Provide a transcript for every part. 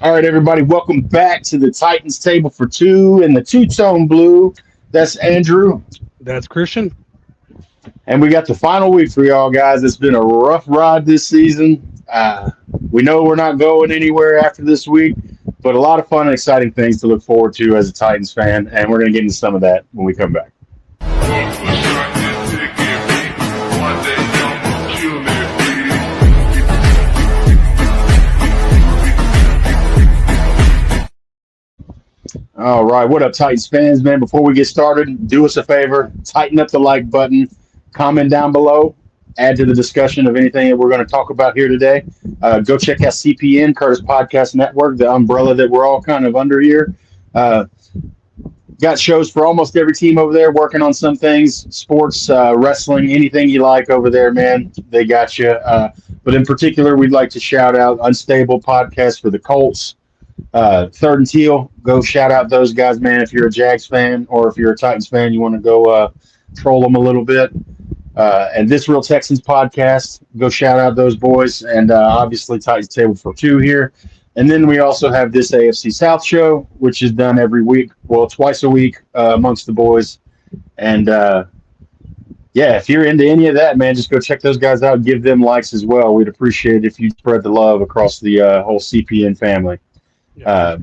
All right, everybody, welcome back to the Titans Table for Two in the two-tone blue. That's Andrew, That's Christian. and we got the final week for y'all guys. It's been a rough ride this season. We know we're not going anywhere after this week, but a lot of fun and exciting things to look forward to as a Titans fan, and we're going to get into some of that when we come back. All right, what up, Titans fans, man? Before we get started, do us a favor, tighten up the like button, comment down below, add to the discussion of anything that we're going to talk about here today. Go check out CPN, Curtis Podcast Network, the umbrella that we're all kind of under here. Uh, got shows for almost every team over there, working on some things, sports, wrestling, anything you like over there, man. They got you. But in particular, we'd like to shout out Unstable Podcast for the Colts. Third and Teal, go shout out those guys, man. If you're a Jags fan or if you're a Titans fan, you want to go troll them a little bit. And This Real Texans podcast, go shout out those boys. And obviously, Titans Table for Two here. And then we also have this AFC South show, which is done every week, well, twice a week amongst the boys. And yeah, if you're into any of that, man, just go check those guys out. Give them likes as well. We'd appreciate it if you spread the love across the whole CPN family. Uh,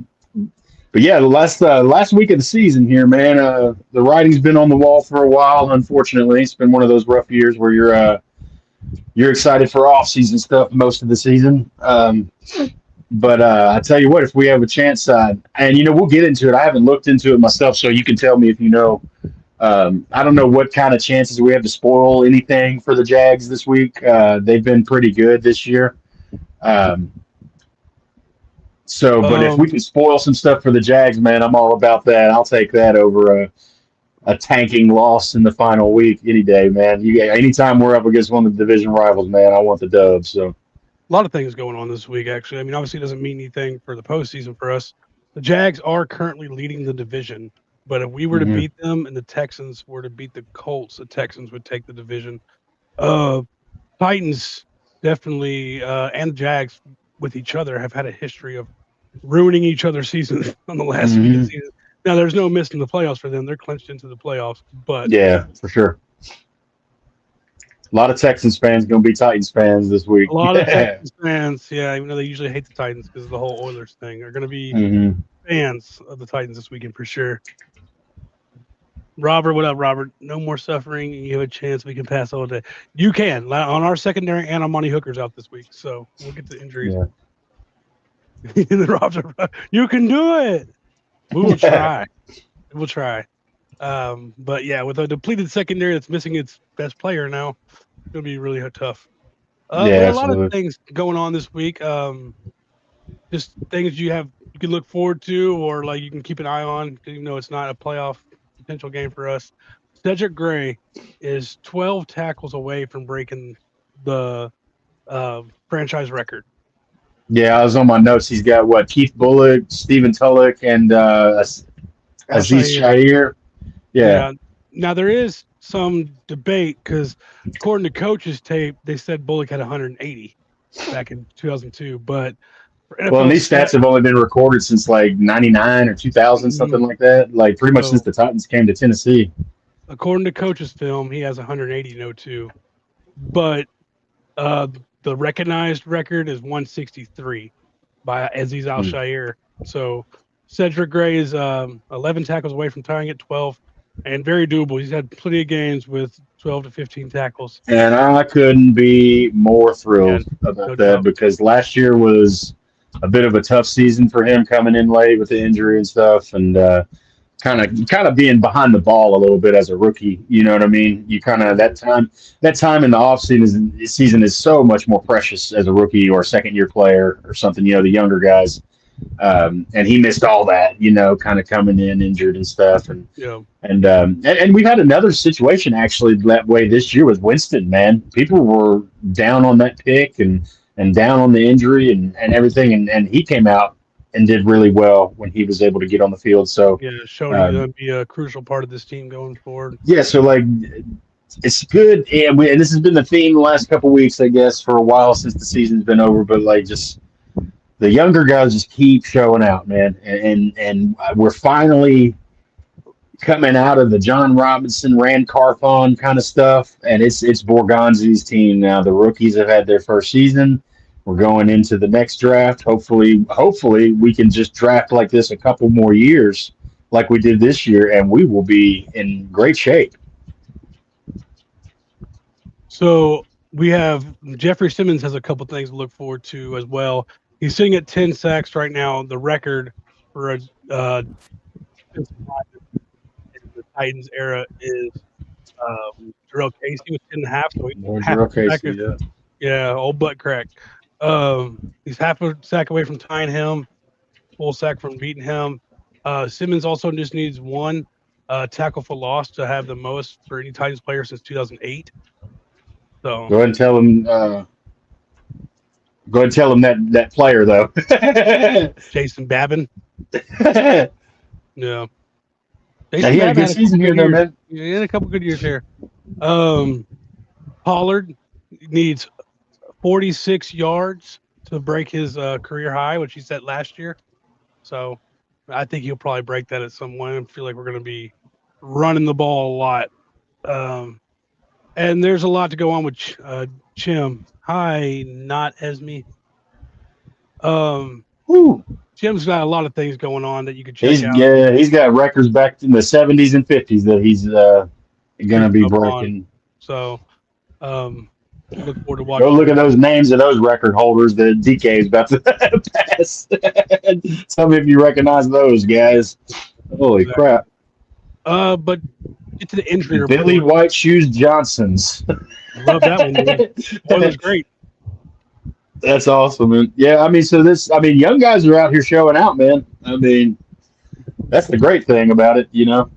but yeah, the last week of the season here, man. The writing's been on the wall for a while. Unfortunately, it's been one of those rough years where you're excited for off-season stuff most of the season. But I tell you what, if we have a chance, and we'll get into it. I haven't looked into it myself, so you can tell me if you know. I don't know what kind of chances we have to spoil anything for the Jags this week. They've been pretty good this year. But if we can spoil some stuff for the Jags, man, I'm all about that. I'll take that over a tanking loss in the final week any day, man. Anytime we're up against one of the division rivals, man, I want the dub. So A lot of things going on this week, actually. I mean, obviously, it doesn't mean anything for the postseason for us. The Jags are currently leading the division, but if we were to beat them and the Texans were to beat the Colts, the Texans would take the division. Titans definitely, and the Jags with each other have had a history of ruining each other's season on the last week of the season. Now, there's no missing the playoffs for them. They're clinched into the playoffs. But yeah, for sure. A lot of Texans fans going to be Titans fans this week. A lot of Texans fans, yeah, even though they usually hate the Titans because of the whole Oilers thing, are going to be fans of the Titans this weekend for sure. Robert, what up, Robert? No more suffering. You have a chance. We can pass all day. You can. On our secondary, and Monty Hooker's out this week, so we'll get to injuries. Yeah. And then Robert, you can do it. We will try. We'll try. But yeah, with a depleted secondary that's missing its best player now, it's going to be really tough. There are a lot of things going on this week. Just things you can look forward to, or like you can keep an eye on, even though it's not a playoff potential game for us. Cedric Gray is 12 tackles away from breaking the franchise record. Yeah, I was on my notes. He's got Keith Bullock, Stephen Tulloch, and Aziz Shair. Yeah. Now there is some debate because according to coach's tape, they said Bullock had 180 back in 2002. But these stats have only been recorded since like 99 or 2000, something like that. Like pretty much since the Titans came to Tennessee. According to coach's film, he has 180 in 02. But the recognized record is 163 by Aziz Al-Shair. So Cedric Gray is 11 tackles away from tying it, 12, and very doable. He's had plenty of games with 12 to 15 tackles. And I couldn't be more thrilled about that because last year was a bit of a tough season for him coming in late with the injury and stuff, and kind of being behind the ball a little bit as a rookie. You know what I mean? You kind of that time in the off season is so much more precious as a rookie or a second year player or something. The younger guys, and he missed all that. Kind of coming in injured and stuff, and we had another situation actually that way this year with Winston. Man, people were down on that pick and down on the injury and everything, and he came out and did really well when he was able to get on the field. So showing he's going to be a crucial part of this team going forward. Yeah, so it's good, and this has been the theme the last couple of weeks, I guess, for a while since the season's been over. But just the younger guys just keep showing out, man, and we're finally coming out of the John Robinson, Rand Carthon kind of stuff, and it's Borgonzi's team now. The rookies have had their first season. We're going into the next draft. Hopefully, we can just draft like this a couple more years, like we did this year, and we will be in great shape. So we have Jeffrey Simmons has a couple things to look forward to as well. He's sitting at 10 sacks right now. The record for a in the Titans era is Jarrell Casey with 10.5. So he's More half Jarrell a sack Casey, of- yeah. yeah, old butt crack. He's half a sack away from tying him, full sack from beating him. Simmons also just needs one tackle for loss to have the most for any Titans player since 2008. So Go ahead and tell him. Go ahead and tell him that player though. Jason Babin, yeah. Now, he had a good season here, though, man. Yeah, he had a couple good years here. Pollard needs 46 yards to break his career high, which he set last year. So I think he'll probably break that at some point. I feel like we're going to be running the ball a lot. And there's a lot to go on with Chim. Hi, not Esme. Woo. Jim's got a lot of things going on that you can check out. He's got records back in the 70s and 50s that he's going to be breaking. So, look forward to watching. Go look at those names of those record holders that DK is about to pass. Tell me if you recognize those guys. Holy crap. But get to the injury report. Billy White Shoes Johnsons. Love that one, dude. That was great. That's awesome, man. Yeah, young guys are out here showing out, man. I mean, that's the great thing about it, you know.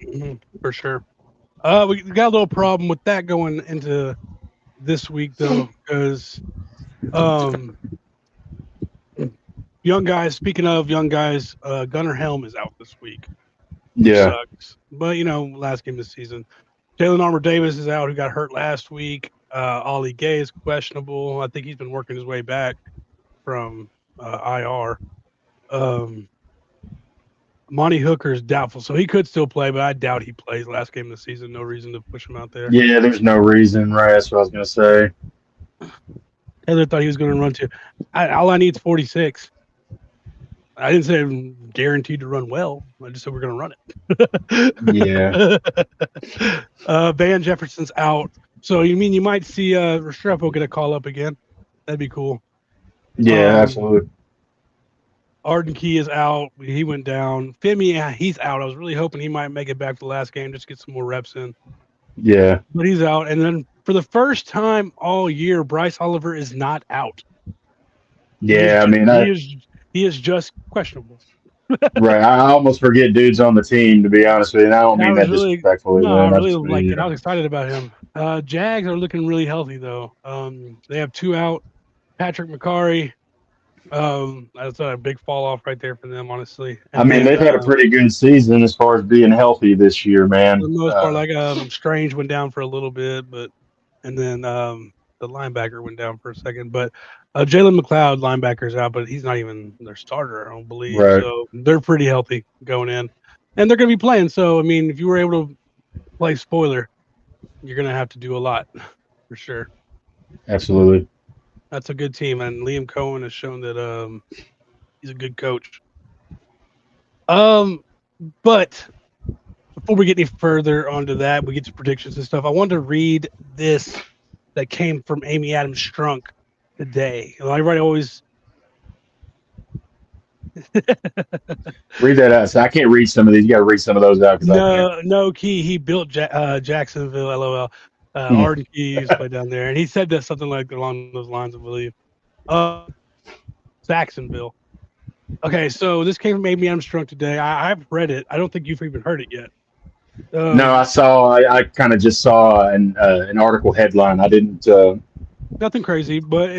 For sure. We got a little problem with that going into this week, though, because young guys, speaking of young guys, Gunnar Helm is out this week. Yeah. Sucks. But, last game of the season. Jalen Armour Davis is out, who got hurt last week. Ollie Gay is questionable. I think he's been working his way back from IR. Monty Hooker is doubtful, so he could still play, but I doubt he plays last game of the season. No reason to push him out there. Yeah, there's no reason, right? That's what I was going to say. Heather thought he was going to run too. All I need is 46. I didn't say I'm guaranteed to run well. I just said we're going to run it. Yeah. Van Jefferson's out. So you might see Restrepo get a call up again? That'd be cool. Yeah, absolutely. Arden Key is out. He went down. Femi, he's out. I was really hoping he might make it back for the last game just to get some more reps in. Yeah. But he's out. And then for the first time all year, Bryce Oliver is not out. Yeah, he is just questionable. Right. I almost forget dudes on the team, to be honest with you. And I don't mean that disrespectfully. No, I really like it. I was excited about him. Jags are looking really healthy, though. They have two out. Patrick McCarry. That's a big fall off right there for them, honestly. And they've had a pretty good season as far as being healthy this year, man. For the most part, Strange went down for a little bit, and then the linebacker went down for a second. But Jalen McLeod, linebacker's out, but he's not even their starter, I don't believe. Right. So they're pretty healthy going in, and they're going to be playing. So if you were able to play spoiler, you're going to have to do a lot for sure. Absolutely. That's a good team, and Liam Cohen has shown that he's a good coach. But before we get any further onto that, we get to predictions and stuff. I wanted to read this that came from Amy Adams Strunk today. Everybody always read that out. So I can't read some of these. You got to read some of those out. No, Key. He built Jacksonville. LOL. Arden Key used to play down there, and he said that something like along those lines, I believe. Jacksonville. Okay, so this came from Amy Adams Strunk today. I've read it. I don't think you've even heard it yet. No, I kind of just saw an article headline. I didn't. Nothing crazy, but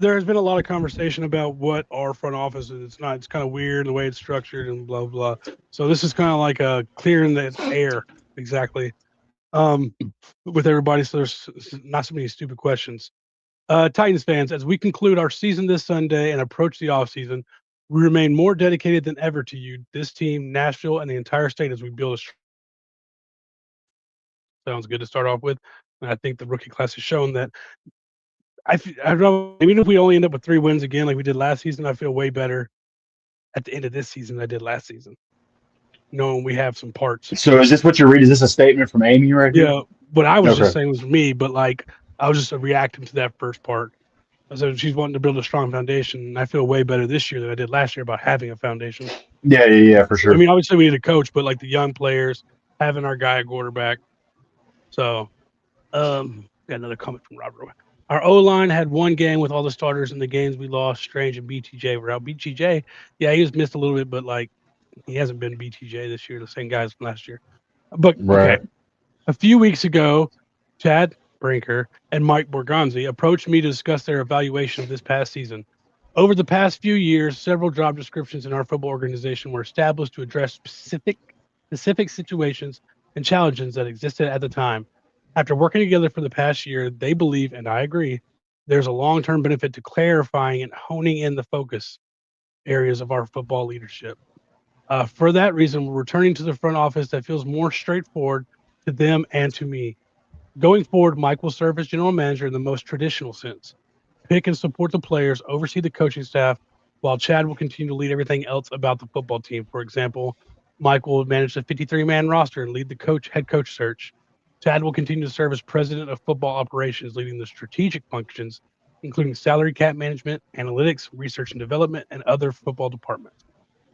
there's been a lot of conversation about what our front office is. It's kind of weird the way it's structured and blah blah. So this is kind of like a clearing the air, exactly. With everybody, so there's not so many stupid questions. Titans fans, as we conclude our season this Sunday and approach the offseason, we remain more dedicated than ever to you, this team, Nashville, and the entire state as we build a sounds good to start off with. And I think the rookie class has shown that. I don't know, even if we only end up with 3 wins again like we did last season, I feel way better at the end of this season than I did last season, knowing we have some parts. So is this what you're reading? Is this a statement from Amy right here? Yeah, what I was just Okay. saying was me, but like I was just reacting to that first part. I said she's wanting to build a strong foundation, and I feel way better this year than I did last year about having a foundation. Yeah, for sure. I mean, obviously we need a coach, but like the young players, having our guy at quarterback. So, got another comment from Robert. Our O-line had 1 game with all the starters in the games we lost. Strange and BTJ were out. BTJ, yeah, he was missed a little bit, but like he hasn't been BTJ this year, the same guys from last year. But Right. okay, a few weeks ago, Chad Brinker and Mike Borgonzi approached me to discuss their evaluation of this past season. Over the past few years, several job descriptions in our football organization were established to address specific situations and challenges that existed at the time. After working together for the past year, they believe, and I agree, there's a long-term benefit to clarifying and honing in the focus areas of our football leadership. For that reason, we're returning to the front office that feels more straightforward to them and to me. Going forward, Mike will serve as general manager in the most traditional sense. Pick and support the players, oversee the coaching staff, while Chad will continue to lead everything else about the football team. For example, Mike will manage the 53-man roster and lead the head coach search. Chad will continue to serve as president of football operations, leading the strategic functions, including salary cap management, analytics, research and development, and other football departments.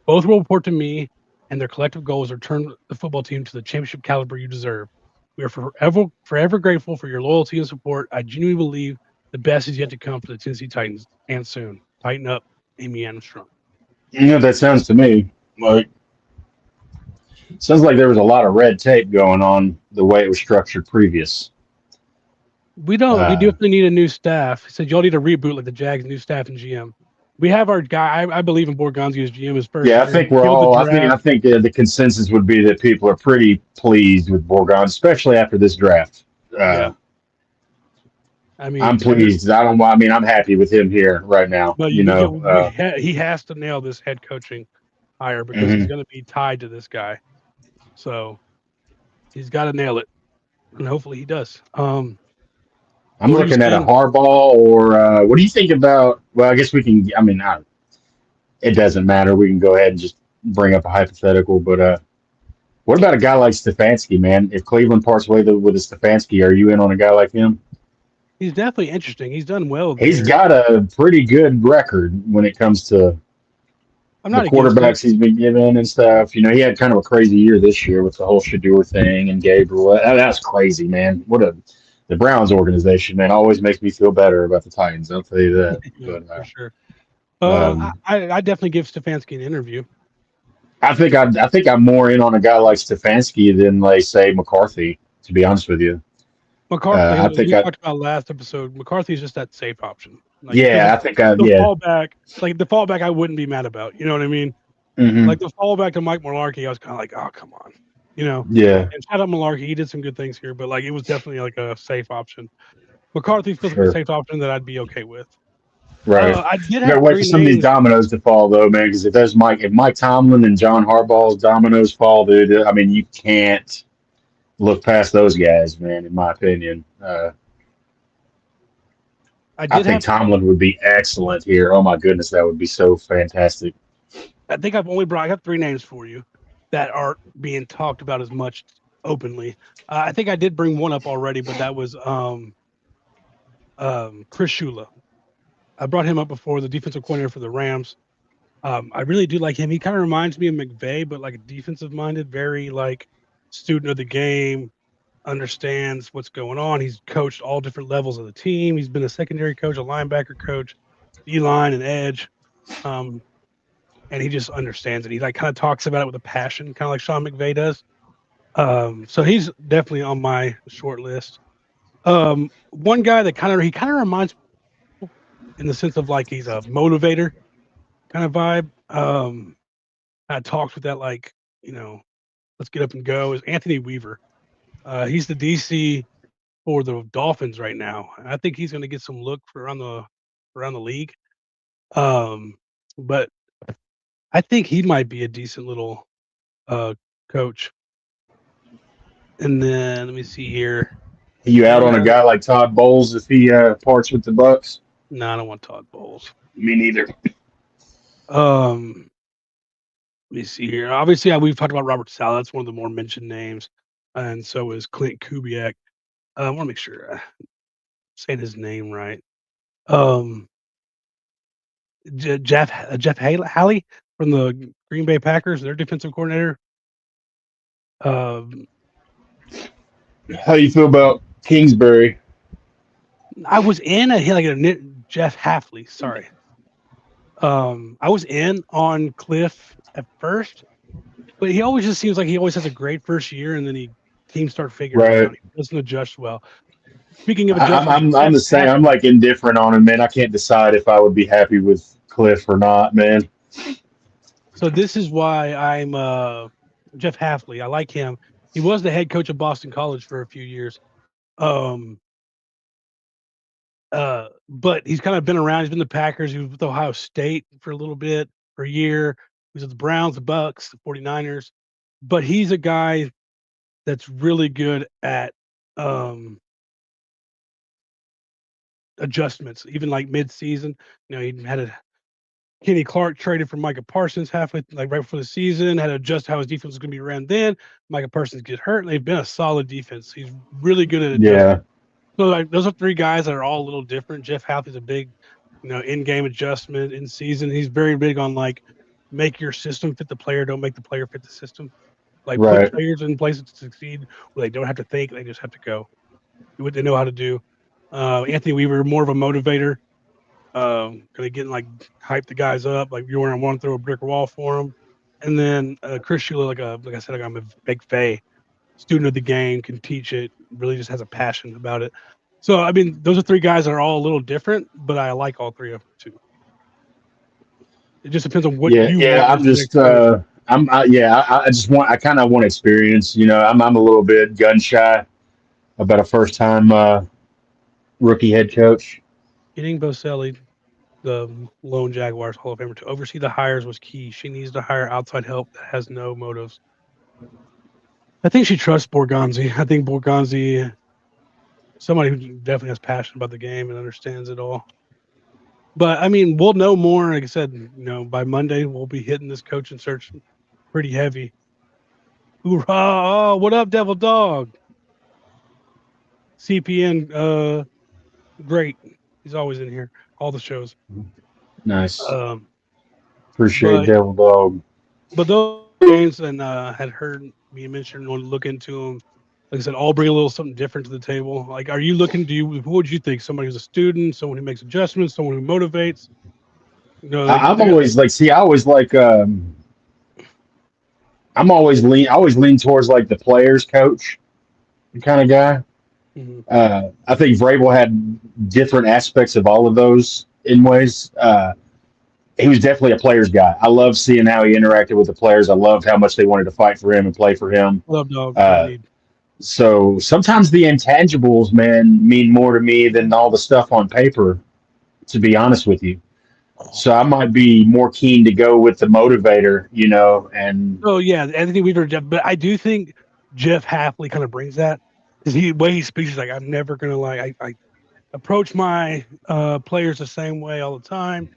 Both will report to me, and their collective goals are to turn the football team to the championship caliber you deserve. We are forever grateful for your loyalty and support. I genuinely believe the best is yet to come for the Tennessee Titans, and soon. Tighten up, Amy Armstrong. You know, that sounds to me like sounds like there was a lot of red tape going on the way it was structured previous. We don't. We definitely need a new staff. He said y'all need a reboot like the Jags' new staff and GM. We have our guy. I believe in Borgonzi as GM his first Yeah, I year. think we're Killed the all. draft. I think the consensus would be that people are pretty pleased with Borgon, especially after this draft. Yeah. I mean, I'm pleased. I don't. I mean, I'm happy with him here right now. but You know. he has to nail this head coaching hire because he's Mhm. going to be tied to this guy. So he's got to nail it, and hopefully he does. I'm what were you looking at a saying? Harbaugh, or what do you think about? Well, I guess we can. I mean, it doesn't matter. We can go ahead and just bring up a hypothetical. But what about a guy like Stefanski, man? If Cleveland parts way with a Stefanski, are you in on a guy like him? He's definitely interesting. He's done well He's there. got a pretty good record when it comes to I'm the not against it. quarterbacks he's been given and stuff. You know, he had kind of a crazy year this year with the whole Shadur thing and Gabriel. That's crazy, man. The Browns organization, man, always makes me feel better about the Titans. I'll tell you that. Yeah, But for sure. um, I definitely give Stefanski an interview. I think I'm more in on a guy like Stefanski than like say McCarthy. To be honest with you, McCarthy, I think we talked about last episode. McCarthy's just that safe option. Like yeah, I think the yeah. fallback, like the fallback, I wouldn't be mad about. You know what I mean? Mhm. Like the fallback to Mike Mularkey, I was kind of like, oh come on, you know. Yeah, And shout out Mularkey, he did some good things here, but like it was definitely like a safe option. McCarthy feels like a sure. safe option that I'd be okay with. Right. I did You gotta have wait for 3 some of these names. dominoes to fall, though, man. Because if Mike Tomlin and John Harbaugh's dominoes fall, dude, I mean, you can't look past those guys, man. In my opinion, I I did think have. Tomlin would be excellent here. Oh my goodness, that would be so fantastic. I think I have 3 names for you that aren't being talked about as much openly. I think I did bring one up already, but that was Chris Shula. I brought him up before, the defensive coordinator for the Rams. I really do like him. He kind of reminds me of McVay, but like defensive minded, very like student of the game, understands what's going on. He's coached all different levels of the team. He's been a secondary coach, a linebacker coach, D-line and edge. And he just understands it. He like kind of talks about it with a passion, kind of like Sean McVay does. So he's definitely on my short list. One guy that kind of reminds me in the sense of like he's a motivator kind of vibe. I talks with that like, you know, let's get up and go is Anthony Weaver. He's the DC for the Dolphins right now. I think he's going to get some look for around the league. But I think he might be a decent little coach. And then let me see here. You out on a guy like Todd Bowles if he parts with the Bucks? No, I don't want Todd Bowles. Me neither. Let me see here. Obviously, we've talked about Robert Saleh. That's one of the more mentioned names, and so is Clint Kubiak. I want to make sure I'm saying his name right. Jeff Halley from the Green Bay Packers, their defensive coordinator. How do you feel about Kingsbury? I was in Jeff Hafley. Sorry. I was in on Cliff at first, but he always just seems like he always has a great first year, and then teams start figuring it out. He doesn't adjust well. Speaking of adjustment, I'm the same. I'm like indifferent on him, man. I can't decide if I would be happy with Cliff or not, man. So this is why I'm Jeff Hafley. I like him. He was the head coach of Boston College for a few years. But he's kind of been around. He's been the Packers. He was with Ohio State for a little bit, for a year. He was at the Browns, the Bucks, the 49ers. But he's a guy that's really good at adjustments, even like mid-season. He had Kenny Clark traded for Micah Parsons right before the season, had to adjust how his defense was going to be ran then. Micah Parsons gets hurt, and they've been a solid defense. He's really good at adjusting. Yeah. So those are three guys that are all a little different. Jeff Hafley's a big, in-game adjustment in season. He's very big on make your system fit the player, don't make the player fit the system. Put players in places to succeed where they don't have to think, they just have to go. Do what they know how to do. Anthony Weaver, more of a motivator. Kind of getting hype the guys up, you want to throw a brick wall for them. And then Chris Shula, like I said, I'm a big Fay student of the game, can teach it, really just has a passion about it. So I mean, those are three guys that are all a little different, but I like all three of them too. It just depends on what you want. I kind of want experience. I'm a little bit gun shy about a first time rookie head coach. Getting Boselli, the lone Jaguars Hall of Famer, to oversee the hires was key. She needs to hire outside help that has no motives. I think she trusts Borgonzi. I think Borgonzi, somebody who definitely has passion about the game and understands it all. But I mean, we'll know more. Like I said, by Monday we'll be hitting this coaching search pretty heavy. Hoorah! Oh, what up, Devil Dog? CPN, great. He's always in here, all the shows. Nice. Appreciate Devil Dog. But those games, and had heard me mention, want to look into them. Like I said, all bring a little something different to the table. Are you looking? Who would you think? Somebody who's a student, someone who makes adjustments, someone who motivates. I always lean towards the players coach kind of guy. Mm-hmm. I think Vrabel had different aspects of all of those in ways. He was definitely a players guy. I love seeing how he interacted with the players. I loved how much they wanted to fight for him and play for him. Love dog. So sometimes the intangibles, man, mean more to me than all the stuff on paper, to be honest with you. So I might be more keen to go with the motivator, and. Oh yeah, Anthony Weaver, but I do think Jeff Hafley kind of brings that. The way he speaks is I'm never gonna I approach my players the same way all the time.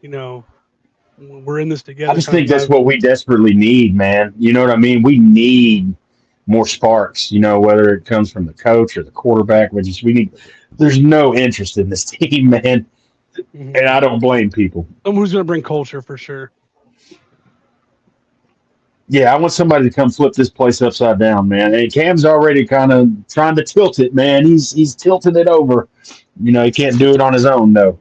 We're in this together. I just think that's what we desperately need, man. You know what I mean? We need more sparks, whether it comes from the coach or the quarterback. There's no interest in this team, man. Mm-hmm. And I don't blame people. Someone who's going to bring culture for sure. Yeah, I want somebody to come flip this place upside down, man. And Cam's already kind of trying to tilt it, man. He's tilting it over. He can't do it on his own, though.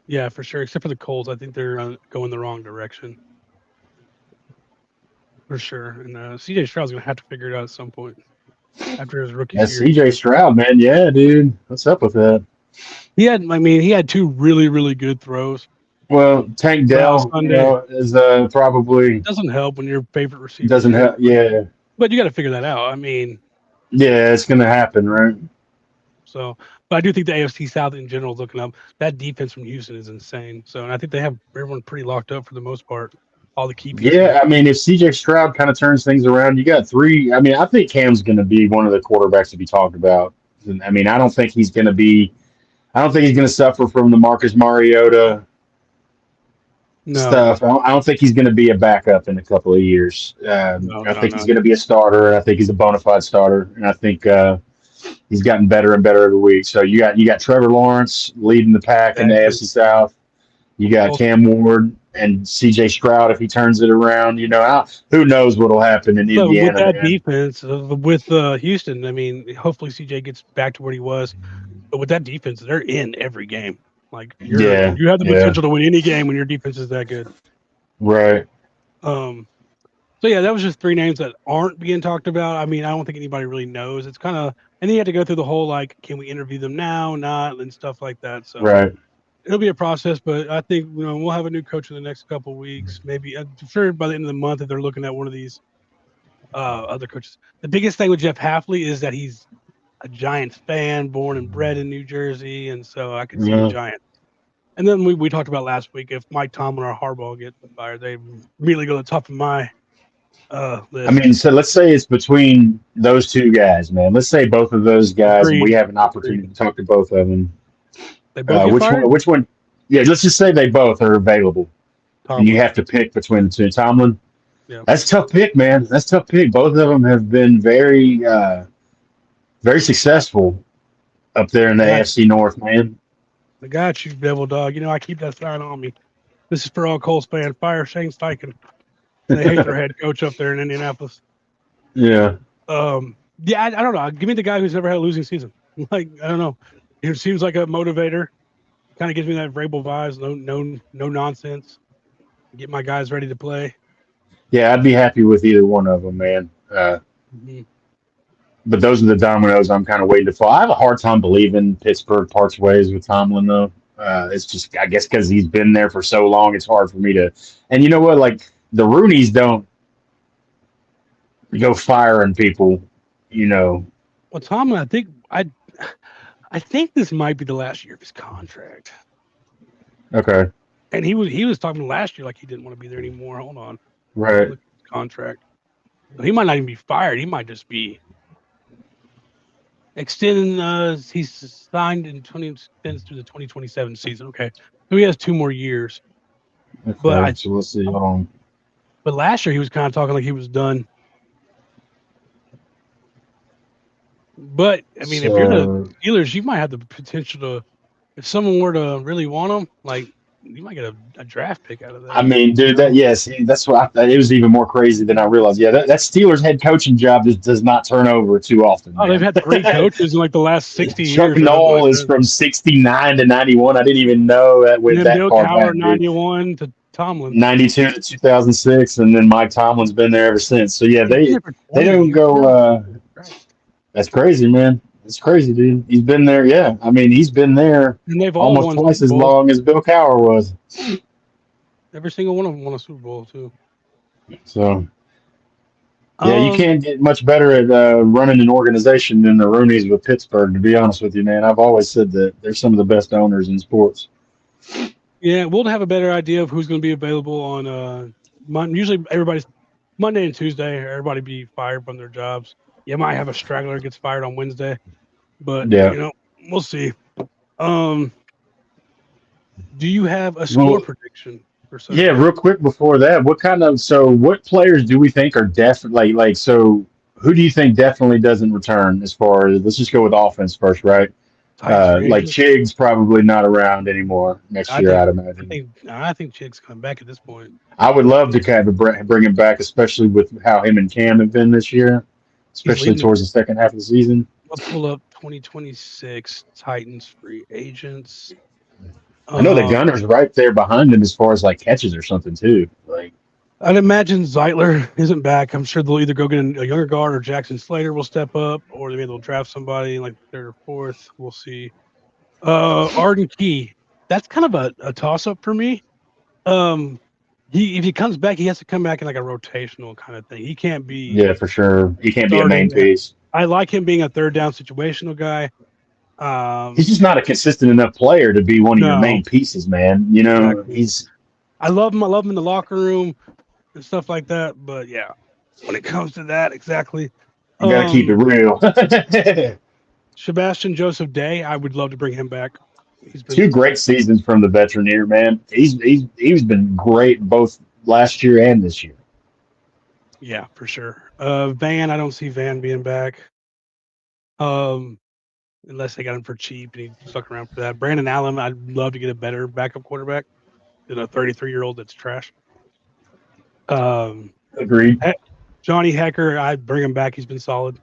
Yeah, for sure. Except for the Colts, I think they're going the wrong direction. For sure. And C.J. Stroud's going to have to figure it out at some point after his rookie year. C.J. Stroud, man. Yeah, dude. What's up with that? He had two really, really good throws. Well, Tank Dell, is probably... It doesn't help when your favorite receiver... Doesn't help, yeah. But you got to figure that out. I mean, Yeah, it's going to happen, right? So, but I do think the AFC South in general is looking up. That defense from Houston is insane. So, and I think they have everyone pretty locked up for the most part. All the key pieces. Yeah, I mean, if CJ Stroud kind of turns things around, you got three. I mean, I think Cam's going to be one of the quarterbacks to be talked about. I mean, I don't think he's going to be. I don't think he's going to suffer from the Marcus Mariota No, stuff. I don't think he's going to be a backup in a couple of years. I think he's no. going to be a starter. I think he's a bona fide starter, and I think he's gotten better and better every week. So you got Trevor Lawrence leading the pack in the Exactly. AFC South. You got Well, Cam Ward and C.J. Stroud if he turns it around. Who knows what'll happen in but with Indiana, that man. defense, with Houston, I mean, hopefully CJ gets back to where he was. But with that defense, they're in every game. Like Yeah, you have the yeah, potential to win any game when your defense is that good. right. Um, so yeah, that was just three names that aren't being talked about. I mean, I don't think anybody really knows. It's kind of, and then you have to go through the whole like, can we interview them now, not, and stuff like that. So Right. it'll be a process, but I think we'll have a new coach in the next couple of weeks. Maybe I'm sure by the end of the month if they're looking at one of these other coaches. The biggest thing with Jeff Halfley is that he's a Giants fan, born and bred in New Jersey, and so I could see the Yeah. Giants. And then we talked about last week if Mike Tomlin or Harbaugh get fired, they immediately go to the top of my list. I mean, so let's say it's between those two guys, man. Let's say both of those guys, and we Agreed. have an opportunity to talk to both of them. They both get Which fired. one? Which one? Yeah, let's just say they both are available, and you Tomlin. have to pick between the two. Tomlin. Yeah. That's a tough pick, man. That's a tough pick. Both of them have been very, very successful up there in the Yeah. AFC North, man. I got you, Devil Dog. I keep that sign on me. This is for all Colts fans. Fire Shane Steichen. They hate their head coach up there in Indianapolis. Yeah. Yeah, I don't know. Give me the guy who's never had a losing season. Like, I don't know. He seems like a motivator. Kind of gives me that Vrabel vibes. No nonsense. Get my guys ready to play. Yeah, I'd be happy with either one of them, man. But those are the dominoes I'm kind of waiting to fall. I have a hard time believing Pittsburgh parts ways with Tomlin, though. It's just, I guess, because he's been there for so long, it's hard for me to. And you know what? Like, the Rooneys don't go firing people, you know. Well, Tomlin, I think this might be the last year of his contract. Okay. And he was talking last year like he didn't want to be there anymore. Hold on. Right. Look at his contract. He might not even be fired. He might just be extending. He's signed in extends through the 2027 season. Okay, so he has 2 more years. Okay. But So let's see. But last year he was kind of talking like he was done. But I mean, if you're the Steelers, you might have the potential to, if someone were to really want him, like you might get a draft pick out of that. I mean, dude, that's what it was even more crazy than I realized. Yeah, that Steelers head coaching job just does not turn over too often. Oh, they've had 3 coaches in like the last 60 Chuck years. Noll like is from 69 to 91. I didn't even know that with that Bill far Cowher, back. 91 to Tomlin. 92 to 2006, and then Mike Tomlin's been there ever since. So yeah, they don't go. That's crazy, man. That's crazy, dude. He's been there. Yeah, I mean, he's been there and they've all almost twice as long as Bill Cowher was. Every single one of them won a Super Bowl too. So yeah, you can't get much better at running an organization than the Rooneys with Pittsburgh. To be honest with you, man, I've always said that they're some of the best owners in sports. Yeah, we'll have a better idea of who's going to be available on usually everybody's Monday and Tuesday. Everybody be fired from their jobs. You might have a straggler gets fired on Wednesday, but we'll see. Do you have a score prediction for Sunday? Yeah, real quick before that, what players do we think are definitely so who do you think definitely doesn't return as far as, let's just go with offense first, right? Like Chig's probably not around anymore next year, I'd imagine. I think Chig's coming back at this point. I would love to kind of bring him back, especially with how him and Cam have been this year, especially towards the second half of the season. Let's pull up 2026 Titans free agents. I know the Gunner's right there behind him as far as like catches or something too. Like, I'd imagine Zeitler isn't back. I'm sure they'll either go get a younger guard or Jackson Slater will step up, or maybe they'll draft somebody like 3rd or 4th. We'll see. Arden Key, that's kind of a toss up for me. If he comes back, he has to come back in like a rotational kind of thing. He can't be. Yeah, for sure. He can't be a main piece. I like him being a third down situational guy. He's just not a consistent enough player to be one of your No. main pieces, man. You know, Exactly. I love him. I love him in the locker room and stuff like that. But yeah, when it comes to that, exactly. you got to keep it real. Sebastian Joseph Day, I would love to bring him back. He's been 2 great seasons from the veteran here, man. He's been great both last year and this year. Yeah, for sure. Van, I don't see Van being back. Unless they got him for cheap and he stuck around for that. Brandon Allen, I'd love to get a better backup quarterback than a 33-year-old that's trash. Agreed. Johnny Hecker, I'd bring him back. He's been solid.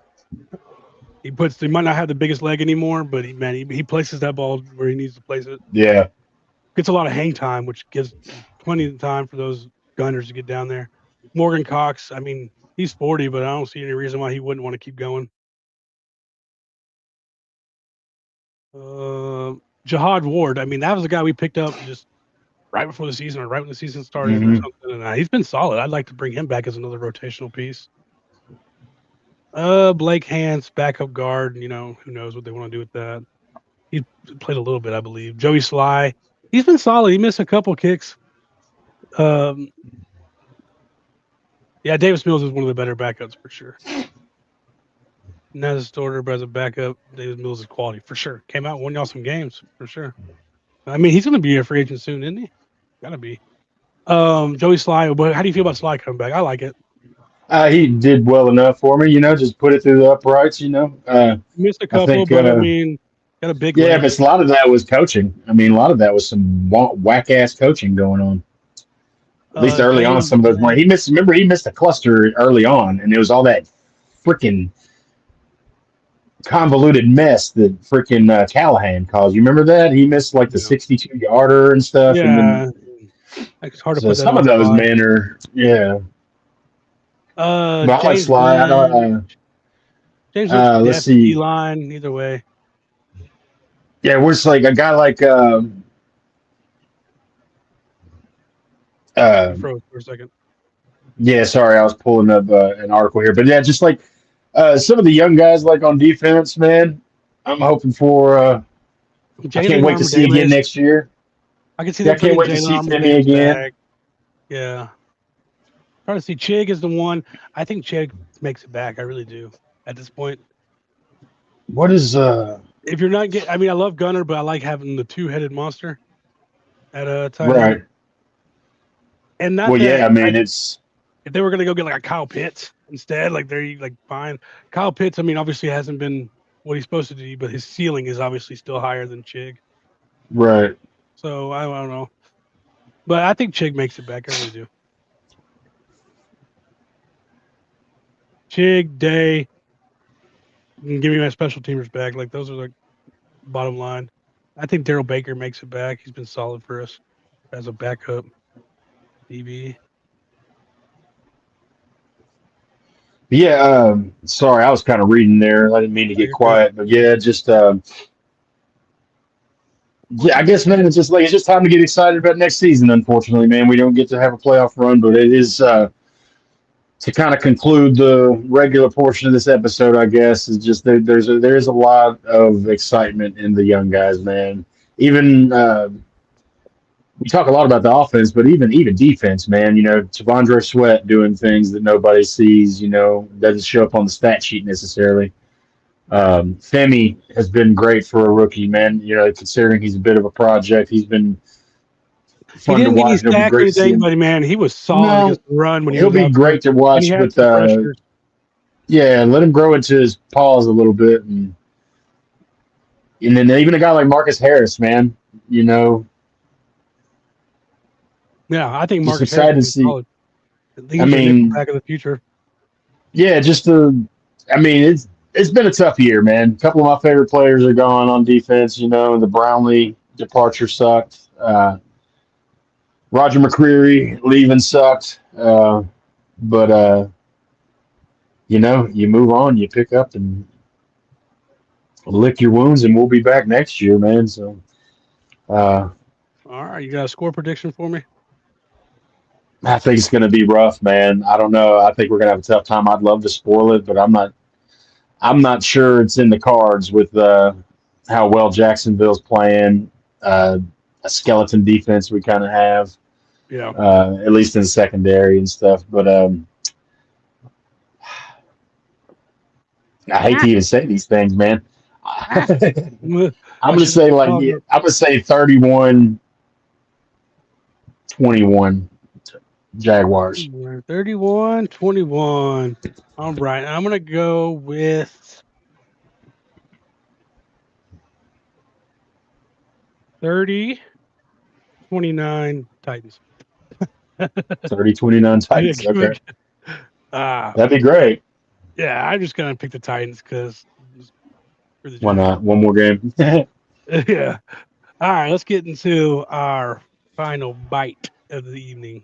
He might not have the biggest leg anymore, but he places that ball where he needs to place it. Yeah. Gets a lot of hang time, which gives plenty of time for those gunners to get down there. Morgan Cox, I mean, he's 40, but I don't see any reason why he wouldn't want to keep going. Jihad Ward, I mean, that was the guy we picked up just right before the season or right when the season started or something. And he's been solid. I'd like to bring him back as another rotational piece. Blake Hance, backup guard. You know, who knows what they want to do with that. He played a little bit, I believe. Joey Sly, he's been solid. He missed a couple kicks. Yeah, Davis Mills is one of the better backups for sure. Not as a starter, but as a backup, Davis Mills is quality for sure. Came out and won y'all some games for sure. I mean, he's going to be a free agent soon, isn't he? Gotta be. Joey Sly, but how do you feel about Sly coming back? I like it. He did well enough for me, you know, just put it through the uprights, you know. Missed a couple, but I mean, got a big. Yeah, but a lot of that was coaching. I mean, a lot of that was some whack ass coaching going on. At least early on, some of those. He missed a cluster early on, and it was all that freaking convoluted mess that freaking Callahan caused. You remember that? He missed like the 62-yarder and stuff. Yeah, and then, it's hard to put that some of those men are, yeah. James Sly, James let's see. line either way. Yeah, we're just like a guy like froze for a second. Yeah, sorry, I was pulling up an article here, but yeah, just like some of the young guys like on defense, man. I'm hoping for. I can't wait to see again next year. I can see. I can't wait to see Finney again. Back. Yeah, trying to see Chig is the one. I think Chig makes it back. I really do. At this point, what is if you're not getting? I mean, I love Gunner, but I like having the 2-headed monster at a time. Right. And not. Well, yeah, I mean, it's. If they were going to go get like a Kyle Pitts instead, like they're like fine. Kyle Pitts, I mean, obviously hasn't been what he's supposed to do, but his ceiling is obviously still higher than Chig. Right. So I don't know, but I think Chig makes it back. I really do. Chig, Day, and give me my special teamers back. Like those are like bottom line. I think Daryl Baker makes it back. He's been solid for us as a backup DB. Yeah, sorry, I was kind of reading there. I didn't mean to get quiet, but yeah, just yeah, I guess, man, it's just time to get excited about next season. Unfortunately, man, we don't get to have a playoff run, but it is to kind of conclude the regular portion of this episode. I guess is just there's a lot of excitement in the young guys, man. Even we talk a lot about the offense, but even defense, man. You know, T'Vondre Sweat doing things that nobody sees. You know, doesn't show up on the stat sheet necessarily. Femi has been great for a rookie, man. You know, considering he's a bit of a project, he's been fun to watch. He didn't get any sack but man, he was solid against the run when he'll be great to watch with. Yeah, let him grow into his paws a little bit, and then even a guy like Marcus Harris, man. You know. Yeah, I think Marcus excited to see. Solid. I mean, back in the future. Yeah, I mean, it's been a tough year, man. A couple of my favorite players are gone on defense. You know, the Brownlee departure sucked. Roger McCreary leaving sucked. But you know, you move on, you pick up and lick your wounds, and we'll be back next year, man. So, all right, you got a score prediction for me? I think it's going to be rough, man. I don't know. I think we're going to have a tough time. I'd love to spoil it, but I'm not. I'm not sure it's in the cards with how well Jacksonville's playing. A skeleton defense we kind of have, Yeah. at least in the secondary and stuff. But I hate to even say these things, man. I'm going to say I'm going to say 31-21 Jaguars. 31-21. All right. I'm going to go with 30-29 Titans. 30-29 Titans. Okay. That'd be great. Yeah, I'm just going to pick the Titans because. Why not? One more game. Yeah. All right. Let's get into our final bite of the evening.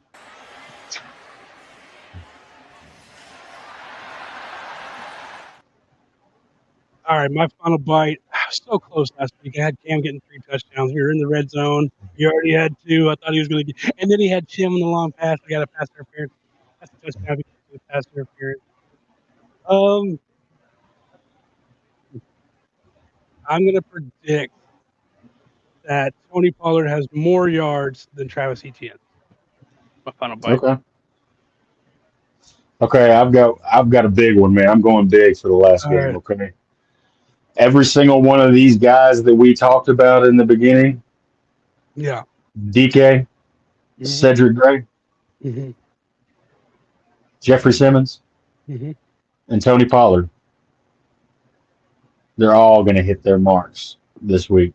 All right, my final bite. I was so close last week. I had Cam getting 3 touchdowns. We were in the red zone. He already had 2. I thought he was going to get, and then he had Chim on the long pass. I got a pass interference. That's a touchdown because of the pass interference. I'm going to predict that Tony Pollard has more yards than Travis Etienne. My final bite. Okay, I've got a big one, man. I'm going big for the last game. Right. Okay. Every single one of these guys that we talked about in the beginning. Yeah. DK, Cedric Gray, Jeffrey Simmons, and Tony Pollard. They're all going to hit their marks this week.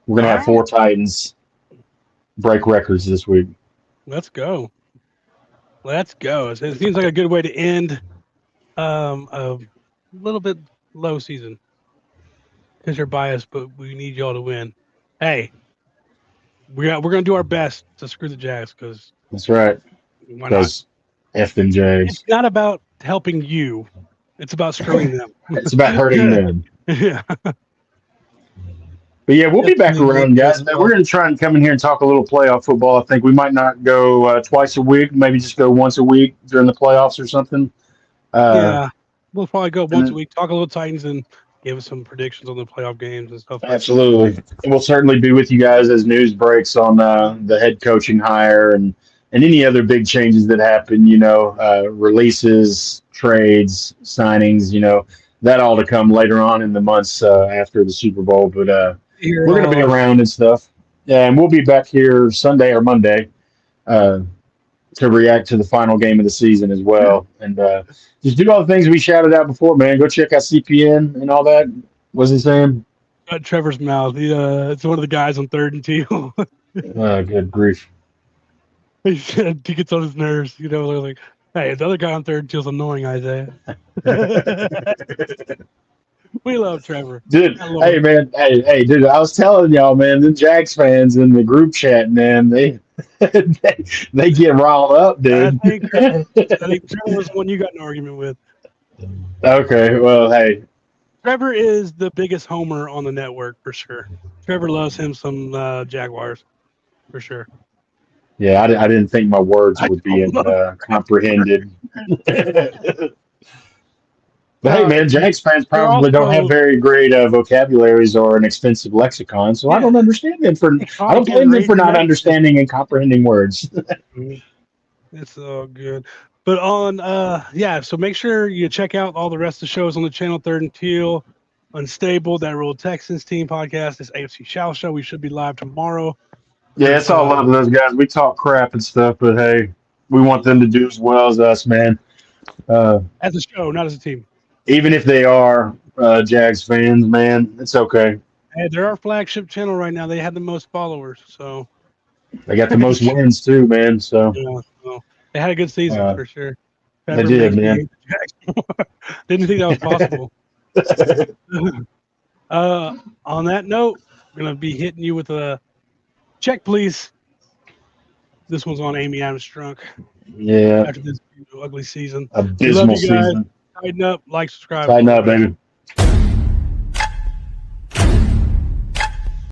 We're going to have 4 Titans break records this week. Let's go. It seems like a good way to end a little bit low season because you're biased, but we need y'all to win. Hey, we're going to do our best to screw the Jags because that's right. Because F them Jags. It's not about helping you. It's about screwing them. It's about hurting them. Yeah. But yeah, we'll be back around, guys. We're going to try and come in here and talk a little playoff football. I think we might not go twice a week, maybe just go once a week during the playoffs or something. Yeah, we'll probably go once a week, talk a little Titans, and give us some predictions on the playoff games and stuff. Absolutely. And we'll certainly be with you guys as news breaks on the head coaching hire and any other big changes that happen, releases, trades, signings, that all to come later on in the months after the Super Bowl. But we're going to be around and stuff. Yeah, and we'll be back here Sunday or Monday to react to the final game of the season as well. And just do all the things we shouted out before, man. Go check out CPN and all that. What's he saying? Trevor's mouth. It's one of the guys on 3rd and Teal. Good grief. He gets on his nerves. They're like, hey, the other guy on 3rd and Teal's annoying, Isaiah. We love Trevor. Dude, hey, man. Hey, dude, I was telling y'all, man, the Jags fans in the group chat, man, they get riled up, dude. I think Trevor was the one you got in an argument with. Okay, well, hey. Trevor is the biggest homer on the network, for sure. Trevor loves him some Jaguars, for sure. Yeah, I didn't think my words would be comprehended. But hey, man, Jags fans probably don't have very great vocabularies or an expensive lexicon, so I don't understand them I don't blame them for not understanding and comprehending words. It's all good. But so make sure you check out all the rest of the shows on the channel, 3rd and Teal, Unstable, That Rural Texans Team Podcast, this AFC Shout Show. We should be live tomorrow. Yeah, it's all love to those guys. We talk crap and stuff, but hey, we want them to do as well as us, man. As a show, not as a team. Even if they are Jags fans, man, it's okay. Hey, they're our flagship channel right now. They have the most followers, so they got the most wins too, man. So yeah, well, they had a good season for sure. They did, man. Didn't think that was possible. On that note, I'm gonna be hitting you with a check, please. This one's on Amy Adams Strunk. Yeah. After this ugly season. Abysmal season. Tighten up, like, subscribe. Tighten up, baby.